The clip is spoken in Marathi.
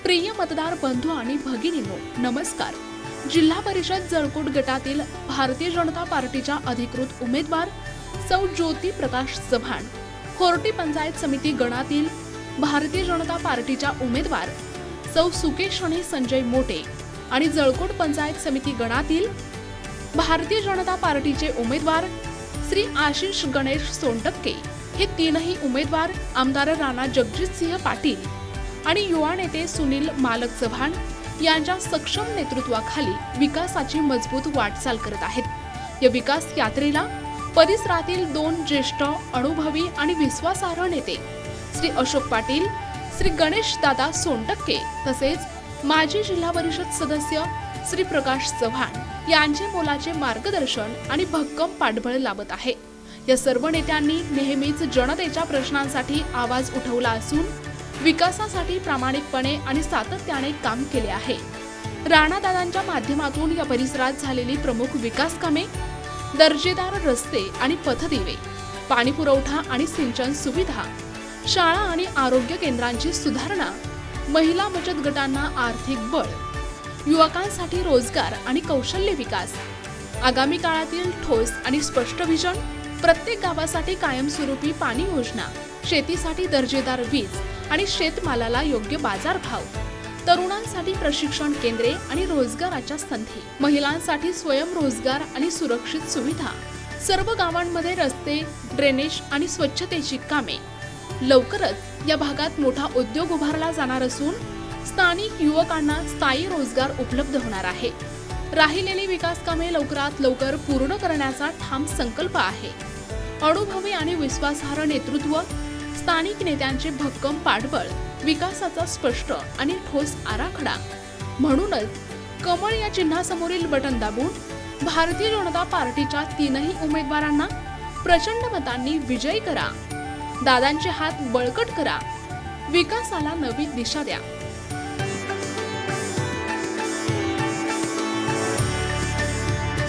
प्रिय मतदार बंधू आणि भगिनींनो, नमस्कार। जिल्हा परिषद जळकोट गटातील भारतीय जनता पार्टीच्या अधिकृत उमेदवार सौ ज्योती प्रकाश चव्हाण, होर्टी पंचायत समिती गणातील भारतीय जनता पार्टीच्या उमेदवार सौ सुकेशणी संजय मोटे आणि जळकोट पंचायत समिती गणातील भारतीय जनता पार्टीचे उमेदवार श्री आशिष गणेश सोनटक्के हे तीनही उमेदवार आमदार राणा जगजितसिंह पाटील आणि युवा नेते सुनील मालक चव्हाण यांच्या सक्षम नेतृत्वाखाली विकासाची मजबूत वाटचाल करत आहेत। या विकास यात्रेला परिसरातील दोन ज्येष्ठ अनुभवी आणि विश्वासार्ह नेते श्री अशोक पाटील, श्री गणेश दादा सोनटक्के तसेच माजी जिल्हा परिषद सदस्य श्री प्रकाश चव्हाण यांचे मोलाचे मार्गदर्शन आणि भक्कम पाठबळ लाभत आहे। या सर्व नेत्यांनी नेहमीच जनतेच्या प्रश्नांसाठी आवाज उठवला असून विकासासाठी प्रामाणिकपणे आणि सातत्याने काम केले आहे। राणादादांच्या माध्यमातून या परिसरात झालेली प्रमुख विकास कामे, दर्जेदार रस्ते आणि पथदिवे, पाणी पुरवठा आणि सिंचन सुविधा, शाळा आणि आरोग्य केंद्रांची सुधारणा, महिला बचत गटांना आर्थिक बळ, युवकांसाठी रोजगार आणि कौशल्य विकास, आगामी काळातील ठोस आणि स्पष्ट विजन, प्रत्येक गावासाठी कायमस्वरूपी पाणी योजना, शेतीसाठी दर्जेदार वीज आणि शेतमालाला योग्य बाजारभाव, तरुणांसाठी प्रशिक्षण केंद्रे आणि रोजगाराच्या संधी, महिलांसाठी स्वयंरोजगार आणि सुरक्षित सुविधा, सर्व गावांमध्ये रस्ते, ड्रेनेज आणि स्वच्छतेची कामे। लवकरच या भागात मोठा उद्योग उभारला जाणार असून स्थानिक युवकांना स्थायी रोजगार उपलब्ध होणार आहे। राहिलेली विकास कामे लवकरात लवकर पूर्ण करण्याचा ठाम संकल्प आहे। अनुभवी आणि विश्वासार्ह नेतृत्व, स्थानिक नेत्यांचे भक्कम पाठबळ, विकासाचा स्पष्ट आणि ठोस आराखडा, म्हणूनच कमळ या चिन्हासमोरील बटन दाबून भारतीय जनता पार्टीच्या तीनही उमेदवारांना प्रचंड मतांनी विजयी करा। दादांचे हात बळकट करा, विकासाला नवी दिशा द्या।